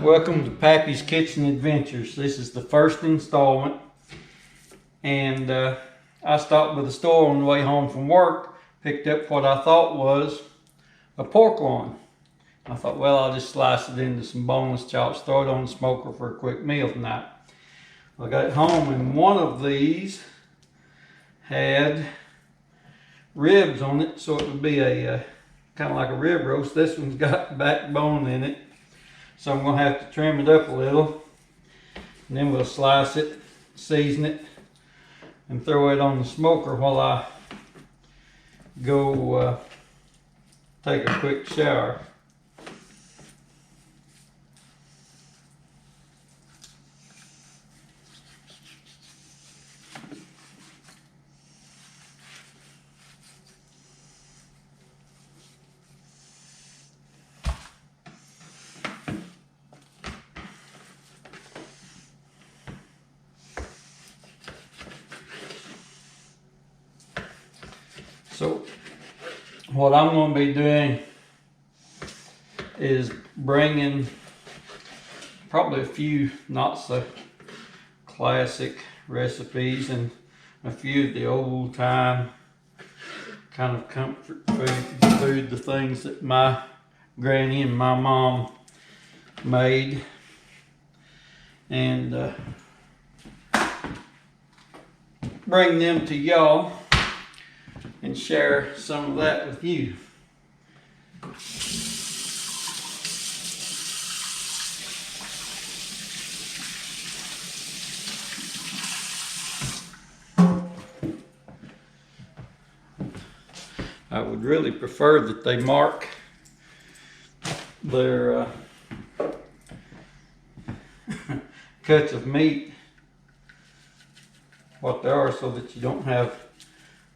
Welcome to Pappy's Kitchen Adventures. This is the first installment, and I stopped by the store on the way home from work, picked up what I thought was a pork loin. I thought, well, I'll just slice it into some boneless chops, throw it on the smoker for a quick meal tonight. I got it home, and one of these had ribs on it, so it would be a kind of like a rib roast. This one's got backbone in it. So I'm going to have to trim it up a little, and then we'll slice it, season it, and throw it on the smoker while I go take a quick shower. So what I'm going to be doing is bringing probably a few not so classic recipes and a few of the old time kind of comfort food, the things that my granny and my mom made, and bring them to y'all and share some of that with you. I would really prefer that they mark their cuts of meat, what they are, so that you don't have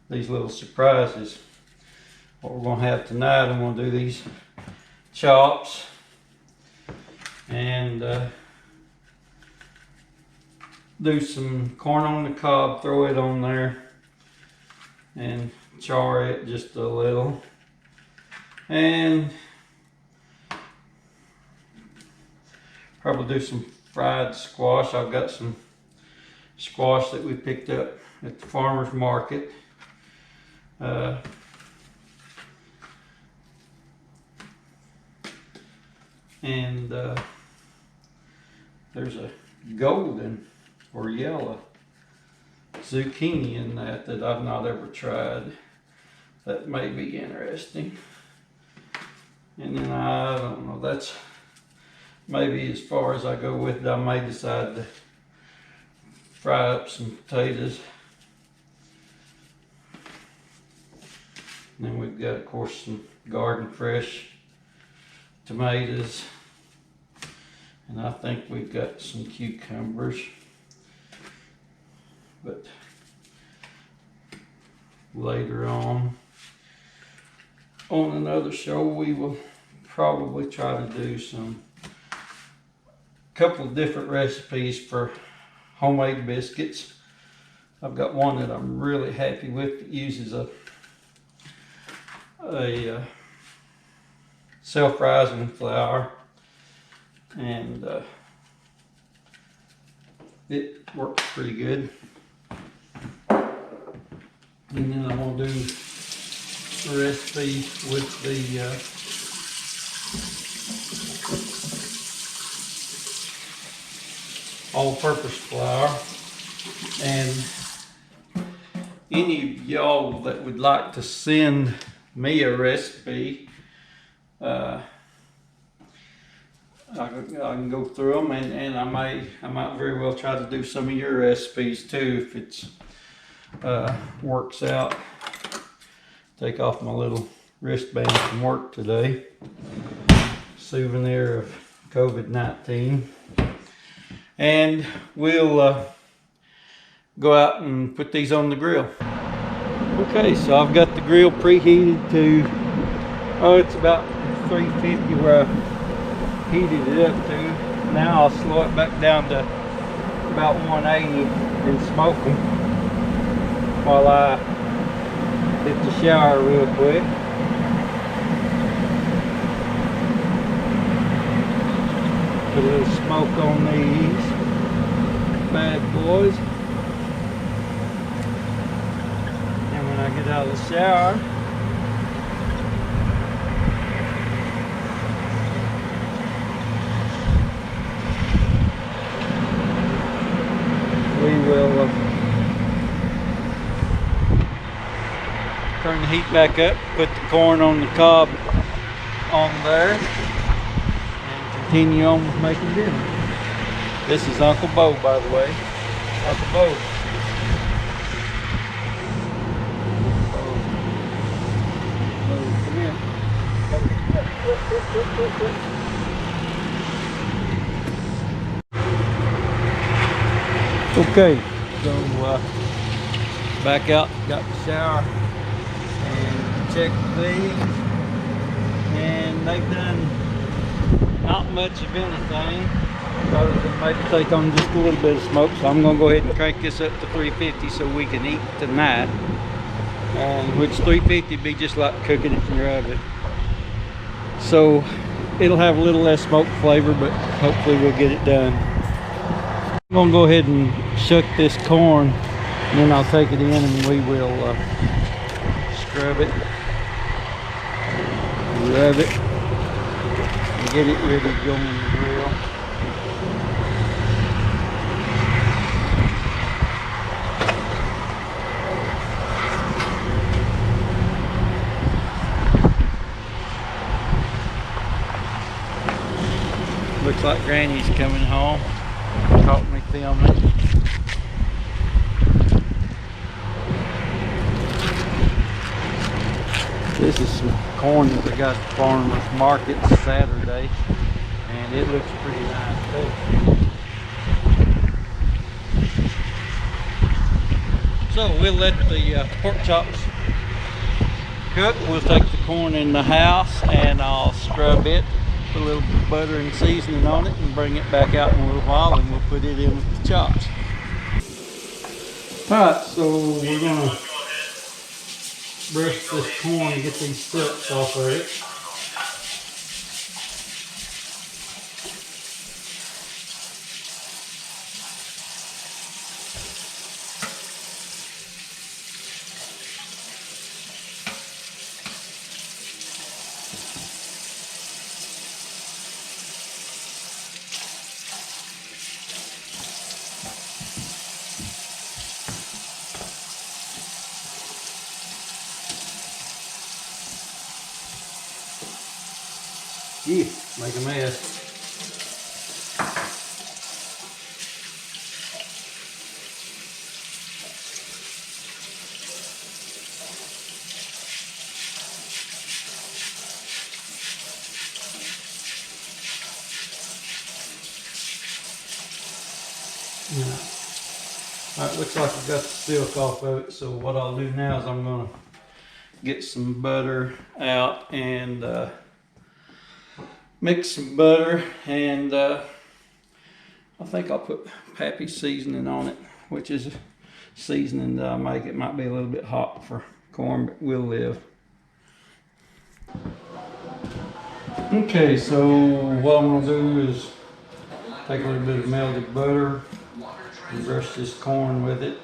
these little surprises. What we're going to have tonight, I'm going to do these chops and do some corn on the cob, throw it on there and char it just a little, and probably do some fried squash. I've got some squash that we picked up at the farmer's market. There's a golden or yellow zucchini in that I've not ever tried. That may be interesting. And then I don't know, that's maybe as far as I go with it. I may decide to fry up some potatoes. And then we've got, of course, some garden fresh tomatoes. And I think we've got some cucumbers. But later on another show, we will probably try to do couple of different recipes for homemade biscuits. I've got one that I'm really happy with that uses a self-rising flour, and it works pretty good. And then I'm going to do a recipe with the all-purpose flour. And any of y'all that would like to send me a recipe, I can go through them, and I might very well try to do some of your recipes too if it's works out. Take off my little wristband from work today. Souvenir of COVID-19. And we'll go out and put these on the grill. Okay, so I've got the grill preheated to, it's about 350 where I heated it up to. Now I'll slow it back down to about 180 and smoke them while I hit the shower real quick. Put a little smoke on these bad boys. And when I get out of the shower, we will turn the heat back up, put the corn on the cob on there, and continue on with making dinner. This is Uncle Bo, by the way. Uncle Bo. Come here. Okay, so back out, got the shower, and checked these, and they've done not much of anything other than maybe take on just a little bit of smoke. So I'm gonna go ahead and crank this up to 350 so we can eat tonight, and which 350 be just like cooking it in your oven. So it'll have a little less smoke flavor, but hopefully we'll get it done. I'm gonna go ahead and shuck this corn, and then I'll take it in and we will scrub it, rub it, and get it ready to go on the grill. Looks like Granny's coming home. Caught me filming. This is some corn that we got at the farmer's market Saturday, and it looks pretty nice too. So we'll let the pork chops cook. We'll take the corn in the house and I'll scrub it, put a little butter and seasoning on it, and bring it back out in a little while, and we'll put it in with the chops. Alright, so we're gonna brush this corn and get these silks off of it. Yeah, make a mess. Yeah. Alright, looks like I got the silk off of it, so what I'll do now is I'm gonna get some butter out and mix some butter, and I think I'll put Pappy seasoning on it, which is a seasoning that I make. It might be a little bit hot for corn, but we'll live. Okay, so what I'm gonna do is take a little bit of melted butter and brush this corn with it.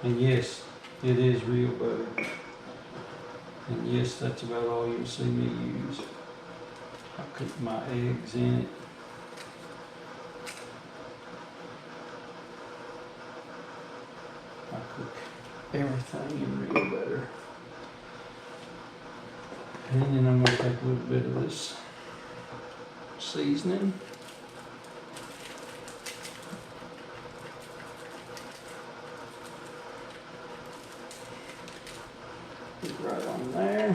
And yes, it is real butter. And yes, that's about all you'll see me use. I cook my eggs in it. I cook everything in real butter. And then I'm going to take a little bit of this seasoning. Right on there.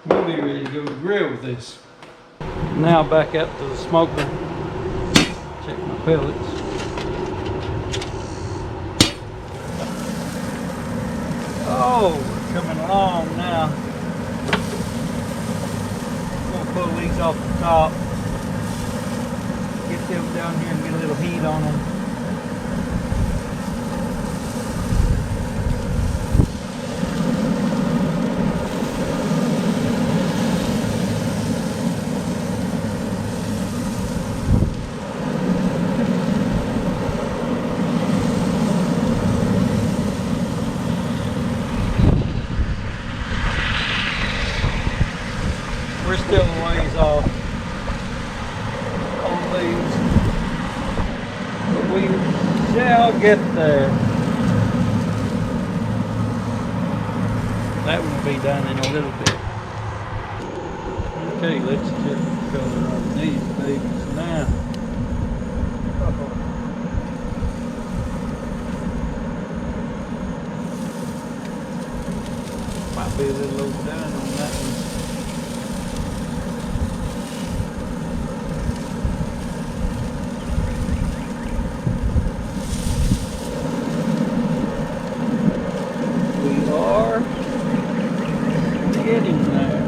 We'll be ready to go to the grill with this. Now back out to the smoker. Check my pellets. Oh, we're coming along now. these off the top. Get them down here and get a little heat on them. We're still a ways off on these, but we shall get there. That will be done in a little bit. Okay, let's check the color on these babies now. Might be a little overdone on that one. Getting there.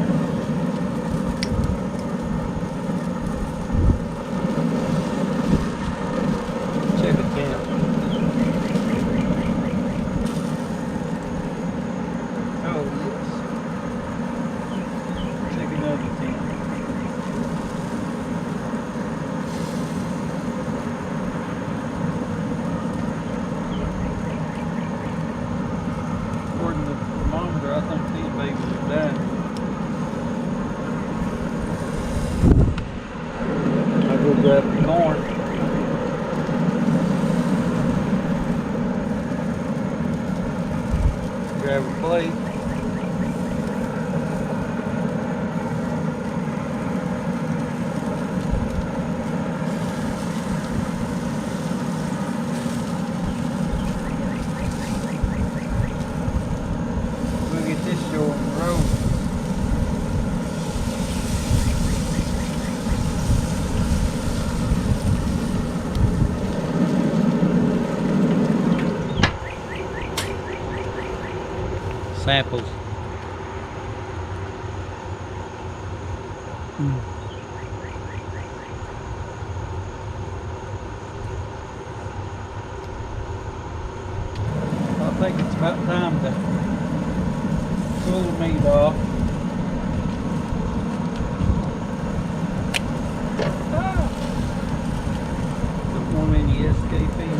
Check a temp. Oh yes. Check another temp. According to the thermometer, I think these babies are done. I'll go grab the corn. Grab a plate. We'll get this show on the road. Samples. I think it's about time to pull the meat off. Don't want any escaping.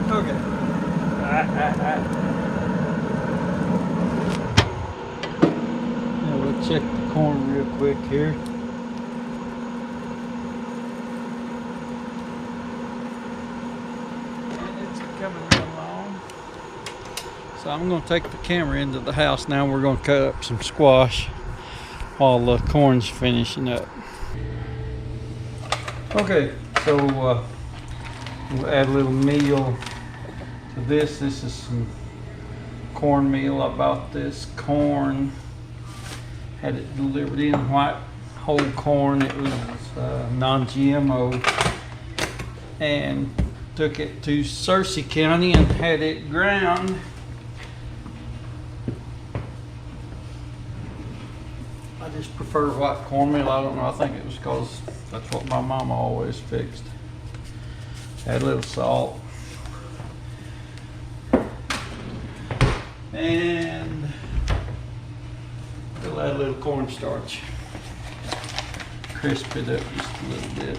Okay. Now we'll check the corn real quick here. And it's coming along. So I'm going to take the camera into the house now. We're going to cut up some squash while the corn's finishing up. Okay, so we'll add a little meal to this. This is some cornmeal. I bought this corn, had it delivered in white whole corn. It was non-GMO, and took it to Searcy County and had it ground. I just prefer white cornmeal. I don't know, I think it was because that's what my mama always fixed. Add a little salt. And we'll add a little cornstarch. Crisp it up just a little bit.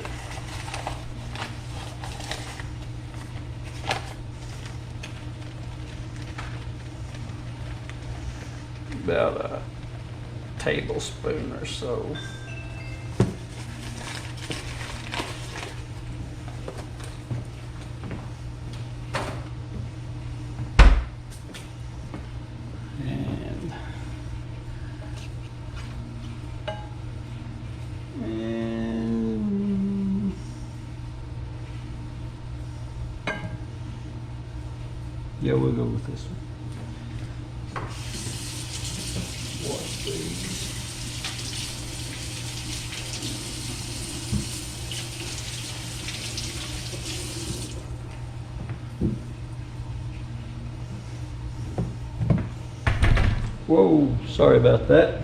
About a tablespoon or so. Yeah, we'll go with this one. Wash these. Whoa, sorry about that.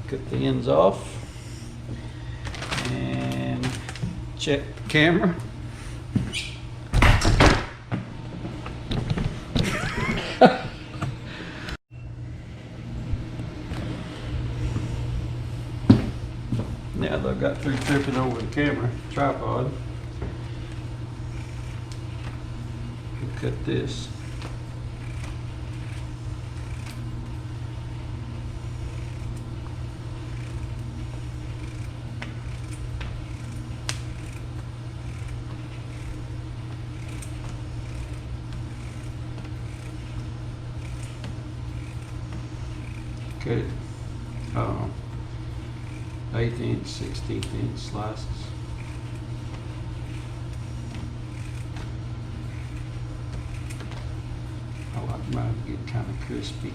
Cut the ends off and check the camera. Now that I got through tripping over the camera tripod, we'll cut this. Cut it 1/8 inch, 16th inch slices. I like mine to get kind of crispy.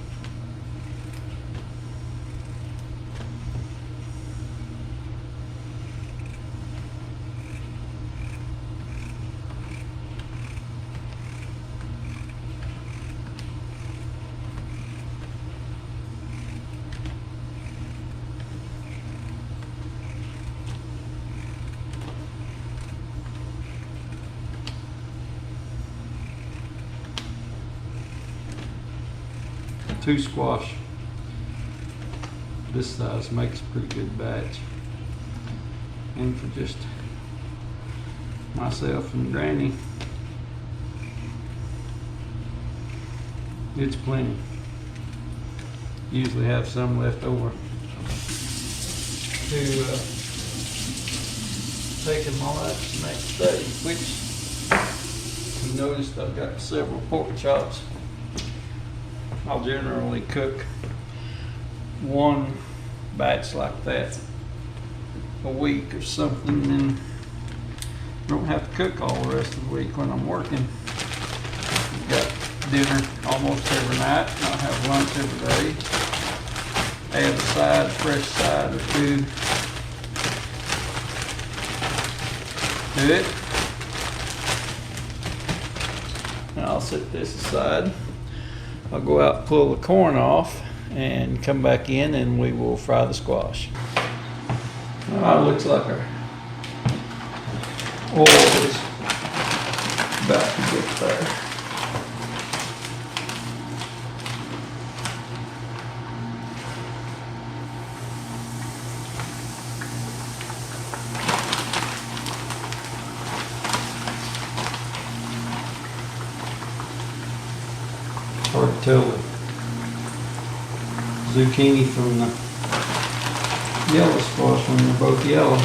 Two squash this size makes a pretty good batch, and for just myself and Granny, it's plenty. Usually have some left over to take them all out the next day, which you noticed I've got several pork chops. I'll generally cook one batch like that a week or something, and don't have to cook all the rest of the week when I'm working. I've got dinner almost every night, and I'll have lunch every day. Add a side, fresh side or two to it. And I'll set this aside. I'll go out and pull the corn off and come back in, and we will fry the squash. It looks like our oil is about to get there. Hard to tell the zucchini from the yellow squash when they're both yellow.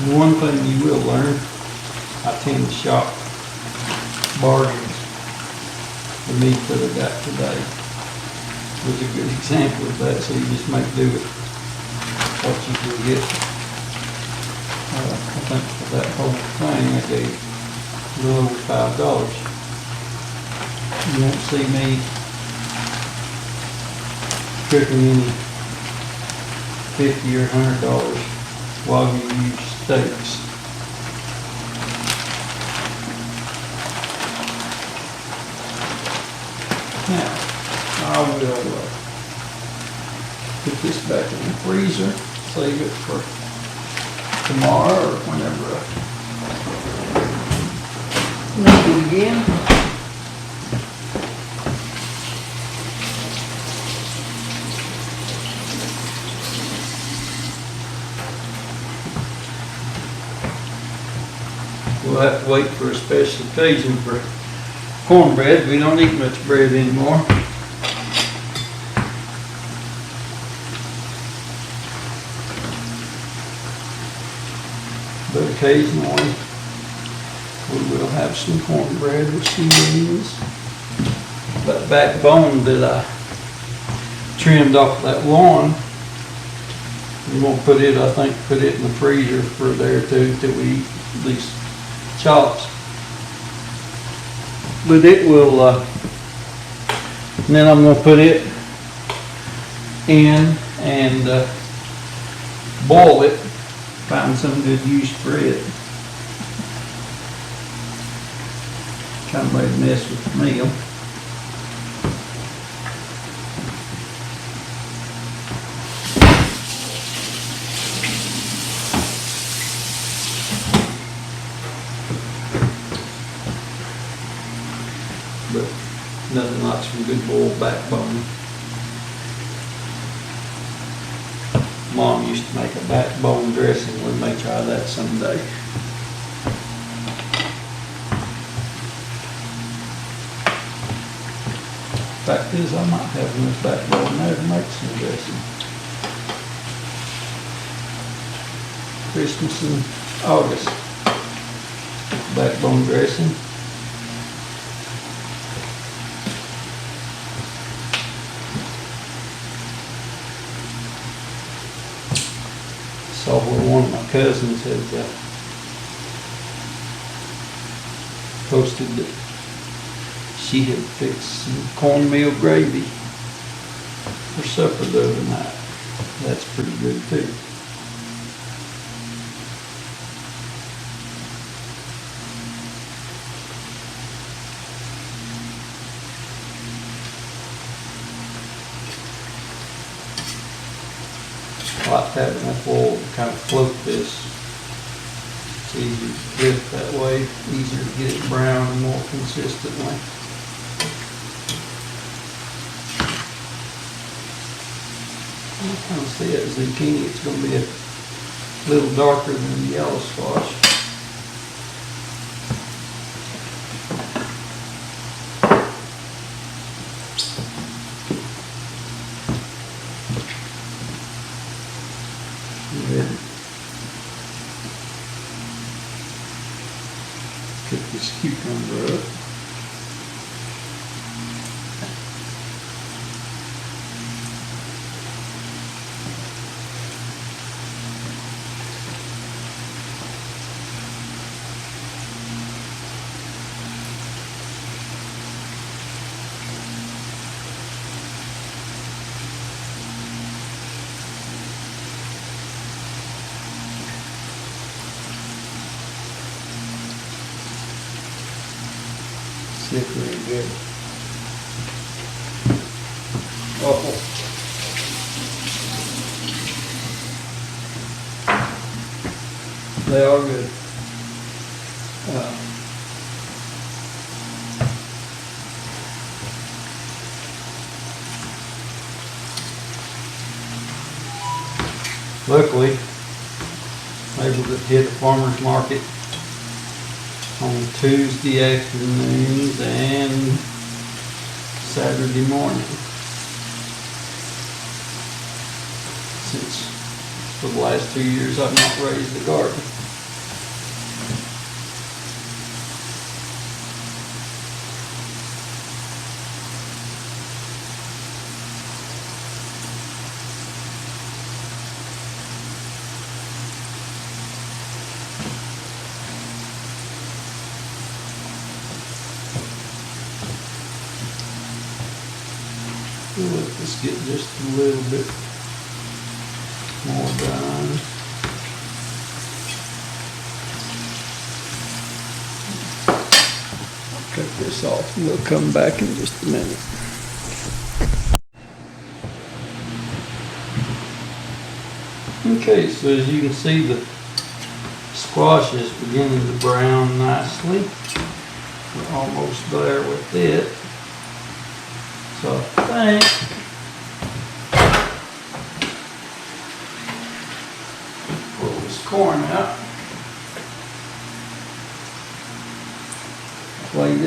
One thing you will learn, I tend to shop bargains. The meat that I got today was a good example of that, so you just make do with what you can get. I think for that whole thing I gave a little over $5. You won't see me cooking any $50 or $100 while you use steaks. Now, I will put this back in the freezer, save it for tomorrow or whenever I need it again. we'll have to wait for a special occasion for cornbread. We don't eat much bread anymore. But occasionally we will have some cornbread with some beans. That backbone that I trimmed off that lawn, I'm gonna put it, I think, put it in the freezer for a day or two till we eat these chops. But it will, and then I'm gonna put it in and boil it, find some good use for it. Kind of made a mess with the meal. But nothing like some good boiled backbone. Mom used to make a backbone dressing. We may try that someday. Fact is, I might have enough backbone there to make some dressing. Christmas in August. Backbone dressing. Saw where one of my cousins had posted that she had fixed some cornmeal gravy for supper the other night. That's pretty good too. I like to have enough oil to kind of float this. It's easier to flip that way, easier to get it brown and more consistently. You can kind of see that zucchini, it's going to be a little darker than the yellow squash. Good. Cook this cucumber up. Slippery and good. Oh. They are good. Luckily, I'm able to hit a farmer's market on Tuesday afternoons and Saturday morning. Since for the last 2 years I've not raised a garden. Let this get just a little bit more done. I'll cut this off and we'll come back in just a minute. Okay, so as you can see, the squash is beginning to brown nicely. We're almost there with it. So I think pull this corn out.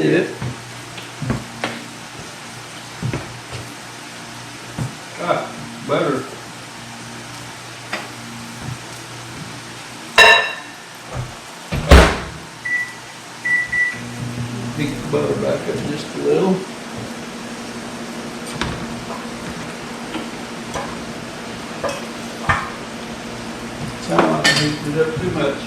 it. God, butter. Pick the butter back up just a little. Sound like I heated it up too much.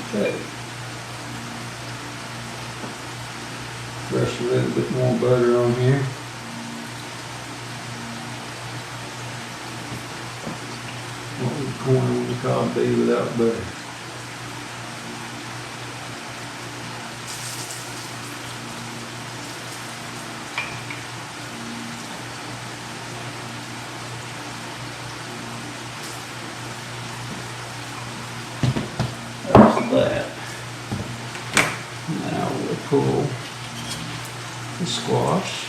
Okay. Brush a little bit more butter on here. What would corn on the cob be without butter? There's that. Now we'll pull the squash.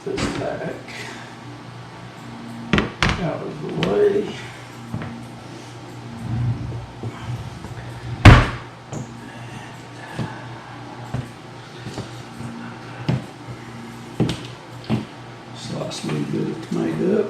This back out of the way. Slice a little bit of tomato up.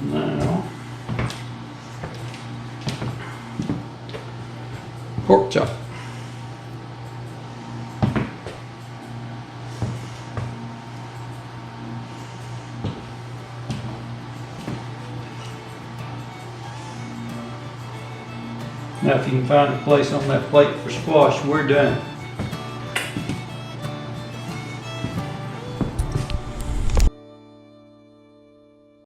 Now, pork chop. Now if you can find a place on that plate for squash, we're done.